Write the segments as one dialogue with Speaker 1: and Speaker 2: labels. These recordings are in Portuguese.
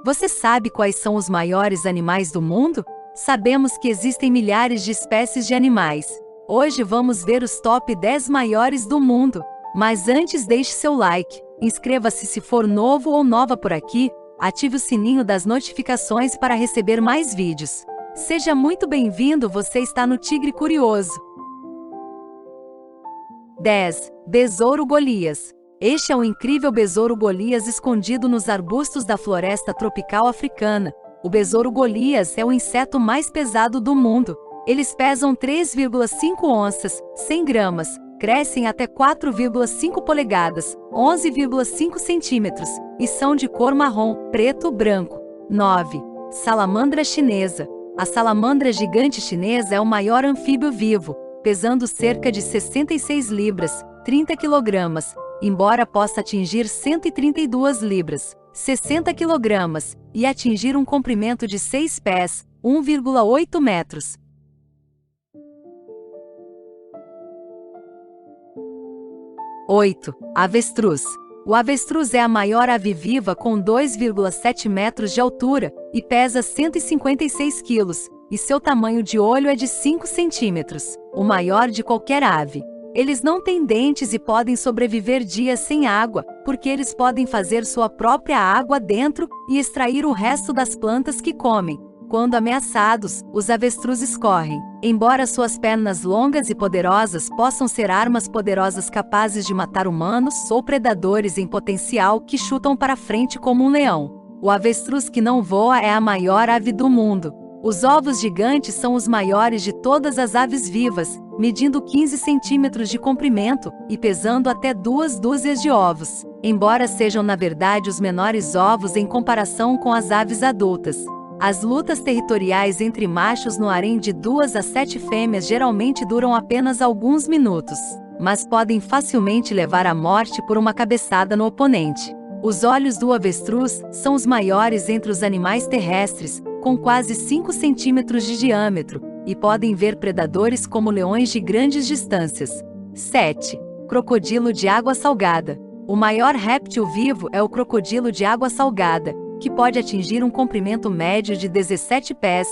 Speaker 1: Você sabe quais são os maiores animais do mundo? Sabemos que existem milhares de espécies de animais. Hoje vamos ver os top 10 maiores do mundo. Mas antes, deixe seu like, inscreva-se se for novo ou nova por aqui, ative o sininho das notificações para receber mais vídeos. Seja muito bem-vindo, você está no Tigre Curioso. 10. Besouro Golias. Este é um incrível besouro Golias escondido nos arbustos da floresta tropical africana. O besouro Golias é o inseto mais pesado do mundo. Eles pesam 3,5 onças, 100 gramas, crescem até 4,5 polegadas, 11,5 centímetros, e são de cor marrom, preto, branco. 9. Salamandra chinesa. A salamandra gigante chinesa é o maior anfíbio vivo, pesando cerca de 66 libras, 30 quilogramas, embora possa atingir 132 libras, 60 quilogramas, e atingir um comprimento de 6 pés, 1,8 metros. 8. Avestruz. O avestruz é a maior ave viva com 2,7 metros de altura e pesa 156 quilos, e seu tamanho de olho é de 5 centímetros, o maior de qualquer ave. Eles não têm dentes e podem sobreviver dias sem água, porque eles podem fazer sua própria água dentro e extrair o resto das plantas que comem. Quando ameaçados, os avestruzes correm. Embora suas pernas longas e poderosas possam ser armas poderosas capazes de matar humanos ou predadores em potencial que chutam para frente como um leão. O avestruz que não voa é a maior ave do mundo. Os ovos gigantes são os maiores de todas as aves vivas, medindo 15 centímetros de comprimento e pesando até 2 dúzias de ovos, embora sejam na verdade os menores ovos em comparação com as aves adultas. As lutas territoriais entre machos no harém de 2 a 7 fêmeas geralmente duram apenas alguns minutos, mas podem facilmente levar à morte por uma cabeçada no oponente. Os olhos do avestruz são os maiores entre os animais terrestres, com quase 5 centímetros de diâmetro, e podem ver predadores como leões de grandes distâncias. 7. Crocodilo de água salgada. O maior réptil vivo é o crocodilo de água salgada, que pode atingir um comprimento médio de 17 pés,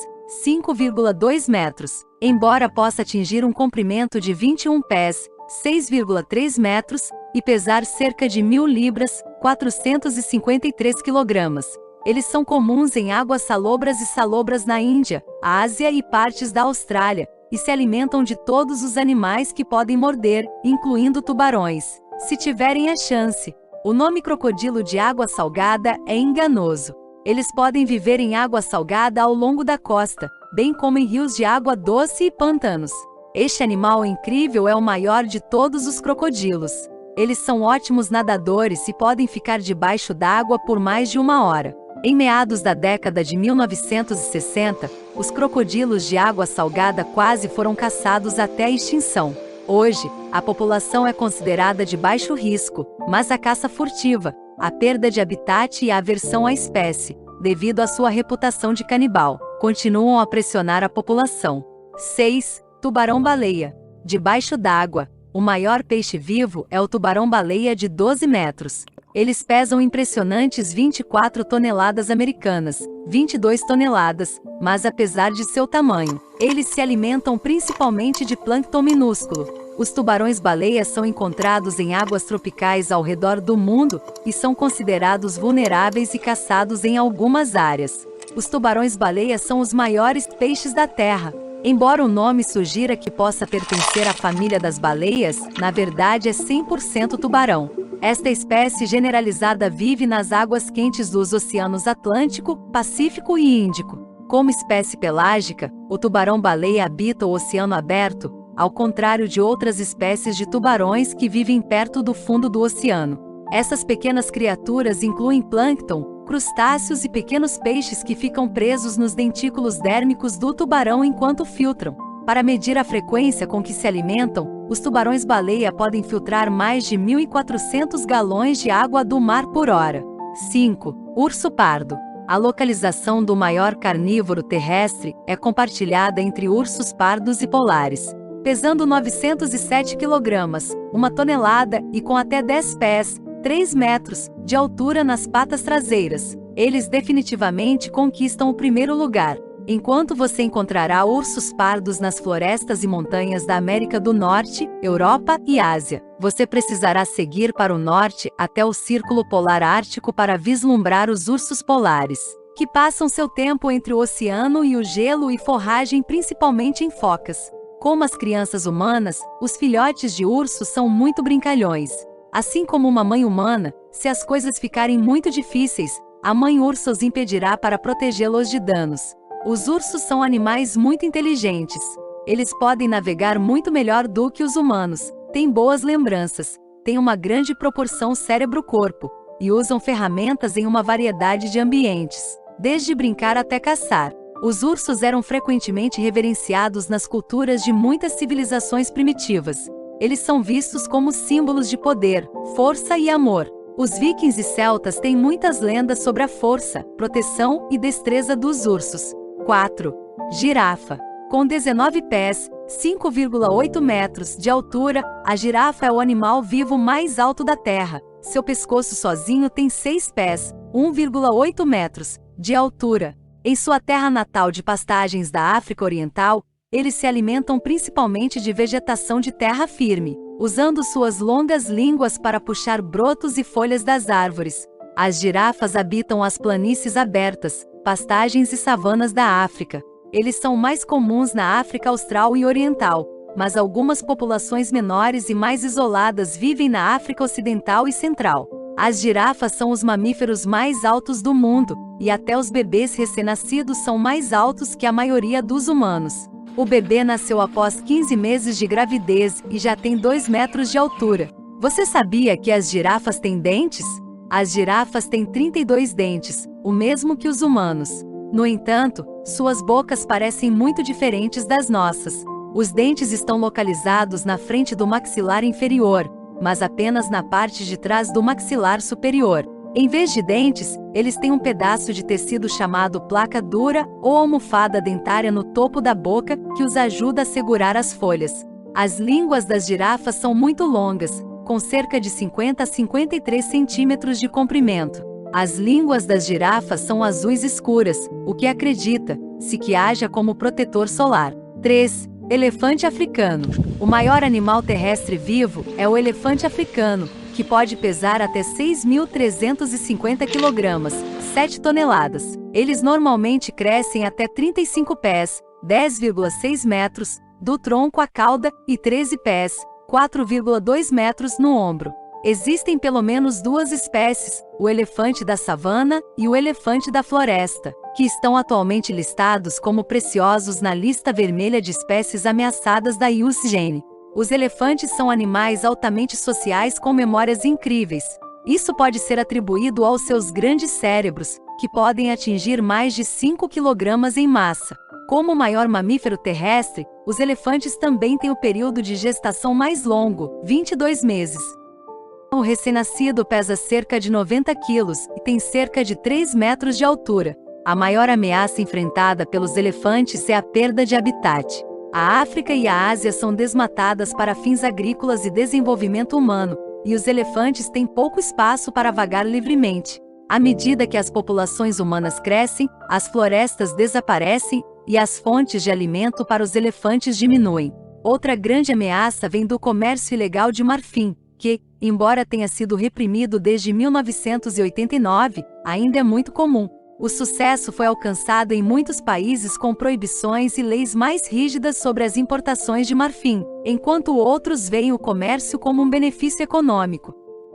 Speaker 1: 5,2 metros, embora possa atingir um comprimento de 21 pés, 6,3 metros, e pesar cerca de 1.000 libras, 453 quilogramas. Eles são comuns em águas salobras e salobras na Índia, Ásia e partes da Austrália, e se alimentam de todos os animais que podem morder, incluindo tubarões, se tiverem a chance. O nome crocodilo de água salgada é enganoso. Eles podem viver em água salgada ao longo da costa, bem como em rios de água doce e pântanos. Este animal incrível é o maior de todos os crocodilos. Eles são ótimos nadadores e podem ficar debaixo d'água por mais de 1 hora. Em meados da década de 1960, os crocodilos de água salgada quase foram caçados até a extinção. Hoje, a população é considerada de baixo risco, mas a caça furtiva, a perda de habitat e a aversão à espécie, devido à sua reputação de canibal, continuam a pressionar a população. 6. Tubarão-baleia. Debaixo d'água, o maior peixe vivo é o tubarão-baleia de 12 metros. Eles pesam impressionantes 24 toneladas americanas, 22 toneladas, mas apesar de seu tamanho, eles se alimentam principalmente de plâncton minúsculo. Os tubarões-baleias são encontrados em águas tropicais ao redor do mundo e são considerados vulneráveis e caçados em algumas áreas. Os tubarões-baleias são os maiores peixes da Terra. Embora o nome sugira que possa pertencer à família das baleias, na verdade é 100% tubarão. Esta espécie generalizada vive nas águas quentes dos oceanos Atlântico, Pacífico e Índico. Como espécie pelágica, o tubarão-baleia habita o oceano aberto, ao contrário de outras espécies de tubarões que vivem perto do fundo do oceano. Essas pequenas criaturas incluem plâncton, crustáceos e pequenos peixes que ficam presos nos dentículos dérmicos do tubarão enquanto filtram. Para medir a frequência com que se alimentam, os tubarões-baleia podem filtrar mais de 1.400 galões de água do mar por hora. 5. Urso pardo. A localização do maior carnívoro terrestre é compartilhada entre ursos pardos e polares. Pesando 907 kg, 1 tonelada e com até 10 pés, 3 metros, de altura nas patas traseiras. Eles definitivamente conquistam o primeiro lugar. Enquanto você encontrará ursos pardos nas florestas e montanhas da América do Norte, Europa e Ásia, você precisará seguir para o norte até o Círculo Polar Ártico para vislumbrar os ursos polares, que passam seu tempo entre o oceano e o gelo e forragem principalmente em focas. Como as crianças humanas, os filhotes de urso são muito brincalhões. Assim como uma mãe humana, se as coisas ficarem muito difíceis, a mãe urso os impedirá para protegê-los de danos. Os ursos são animais muito inteligentes. Eles podem navegar muito melhor do que os humanos, têm boas lembranças, têm uma grande proporção cérebro-corpo, e usam ferramentas em uma variedade de ambientes, desde brincar até caçar. Os ursos eram frequentemente reverenciados nas culturas de muitas civilizações primitivas. Eles são vistos como símbolos de poder, força e amor. Os vikings e celtas têm muitas lendas sobre a força, proteção e destreza dos ursos. 4. Girafa. Com 19 pés, 5,8 metros de altura, a girafa é o animal vivo mais alto da Terra. Seu pescoço sozinho tem 6 pés, 1,8 metros, de altura. Em sua terra natal de pastagens da África Oriental, eles se alimentam principalmente de vegetação de terra firme, usando suas longas línguas para puxar brotos e folhas das árvores. As girafas habitam as planícies abertas, pastagens e savanas da África. Eles são mais comuns na África Austral e Oriental, mas algumas populações menores e mais isoladas vivem na África Ocidental e Central. As girafas são os mamíferos mais altos do mundo, e até os bebês recém-nascidos são mais altos que a maioria dos humanos. O bebê nasceu após 15 meses de gravidez e já tem 2 metros de altura. Você sabia que as girafas têm dentes? As girafas têm 32 dentes, o mesmo que os humanos. No entanto, suas bocas parecem muito diferentes das nossas. Os dentes estão localizados na frente do maxilar inferior, mas apenas na parte de trás do maxilar superior. Em vez de dentes, eles têm um pedaço de tecido chamado placa dura ou almofada dentária no topo da boca que os ajuda a segurar as folhas. As línguas das girafas são muito longas, com cerca de 50 a 53 centímetros de comprimento. As línguas das girafas são azuis escuras, o que acredita-se que haja como protetor solar. 3. Elefante africano. O maior animal terrestre vivo é o elefante africano, que pode pesar até 6.350 kg, 7 toneladas. Eles normalmente crescem até 35 pés, 10,6 metros, do tronco à cauda e 13 pés, 4,2 metros no ombro. Existem pelo menos 2 espécies, o elefante da savana e o elefante da floresta, que estão atualmente listados como preciosos na lista vermelha de espécies ameaçadas da IUCN. Os elefantes são animais altamente sociais com memórias incríveis. Isso pode ser atribuído aos seus grandes cérebros, que podem atingir mais de 5 kg em massa. Como o maior mamífero terrestre, os elefantes também têm o período de gestação mais longo, 22 meses. O recém-nascido pesa cerca de 90 quilos e tem cerca de 3 metros de altura. A maior ameaça enfrentada pelos elefantes é a perda de habitat. A África e a Ásia são desmatadas para fins agrícolas e desenvolvimento humano, e os elefantes têm pouco espaço para vagar livremente. À medida que as populações humanas crescem, as florestas desaparecem e as fontes de alimento para os elefantes diminuem. Outra grande ameaça vem do comércio ilegal de marfim, que, embora tenha sido reprimido desde 1989, ainda é muito comum. O sucesso foi alcançado em muitos países com proibições e leis mais rígidas sobre as importações de marfim, enquanto outros veem o comércio como um benefício econômico.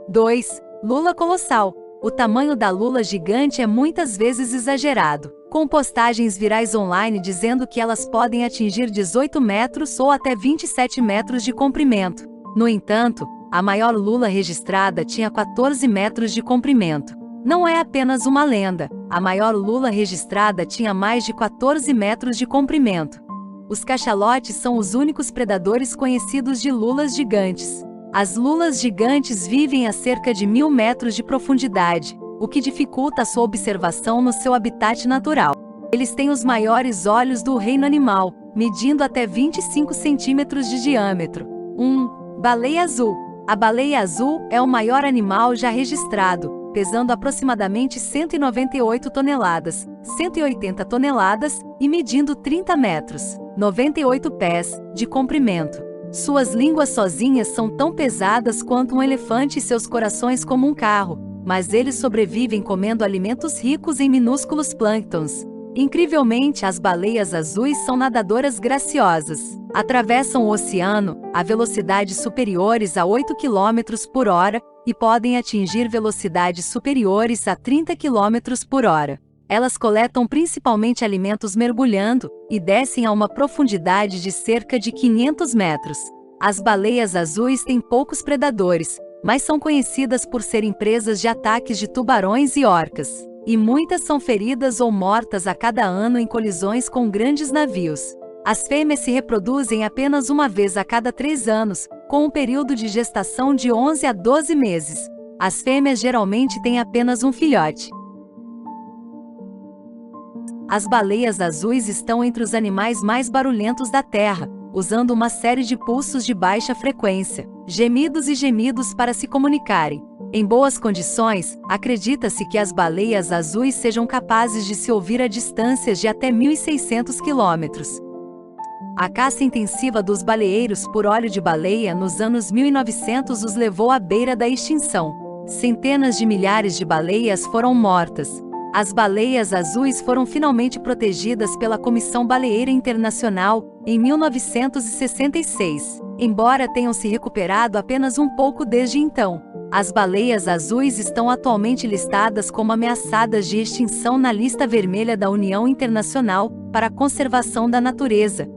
Speaker 1: 2. Lula colossal. O tamanho da lula gigante é muitas vezes exagerado, com postagens virais online dizendo que elas podem atingir 18 metros ou até 27 metros de comprimento. No entanto, a maior lula registrada tinha 14 metros de comprimento. Não é apenas uma lenda, a maior lula registrada tinha mais de 14 metros de comprimento. Os cachalotes são os únicos predadores conhecidos de lulas gigantes. As lulas gigantes vivem a cerca de 1.000 metros de profundidade, o que dificulta a sua observação no seu habitat natural. Eles têm os maiores olhos do reino animal, medindo até 25 centímetros de diâmetro. 1. Baleia azul. A baleia azul é o maior animal já registrado, pesando aproximadamente 198 toneladas, 180 toneladas e medindo 30 metros, 98 pés, de comprimento. Suas línguas sozinhas são tão pesadas quanto um elefante e seus corações como um carro, mas eles sobrevivem comendo alimentos ricos em minúsculos plânctons. Incrivelmente, as baleias azuis são nadadoras graciosas. Atravessam o oceano a velocidades superiores a 8 km por hora e podem atingir velocidades superiores a 30 km por hora. Elas coletam principalmente alimentos mergulhando e descem a uma profundidade de cerca de 500 metros. As baleias azuis têm poucos predadores, mas são conhecidas por serem presas de ataques de tubarões e orcas. E muitas são feridas ou mortas a cada ano em colisões com grandes navios. As fêmeas se reproduzem apenas uma vez a cada 3 anos, com um período de gestação de 11 a 12 meses. As fêmeas geralmente têm apenas um filhote. As baleias azuis estão entre os animais mais barulhentos da Terra, usando uma série de pulsos de baixa frequência, gemidos e gemidos para se comunicarem. Em boas condições, acredita-se que as baleias azuis sejam capazes de se ouvir a distâncias de até 1.600 quilômetros. A caça intensiva dos baleeiros por óleo de baleia nos anos 1900 os levou à beira da extinção. Centenas de milhares de baleias foram mortas. As baleias azuis foram finalmente protegidas pela Comissão Baleeira Internacional em 1966, embora tenham se recuperado apenas um pouco desde então. As baleias azuis estão atualmente listadas como ameaçadas de extinção na lista vermelha da União Internacional para a Conservação da Natureza,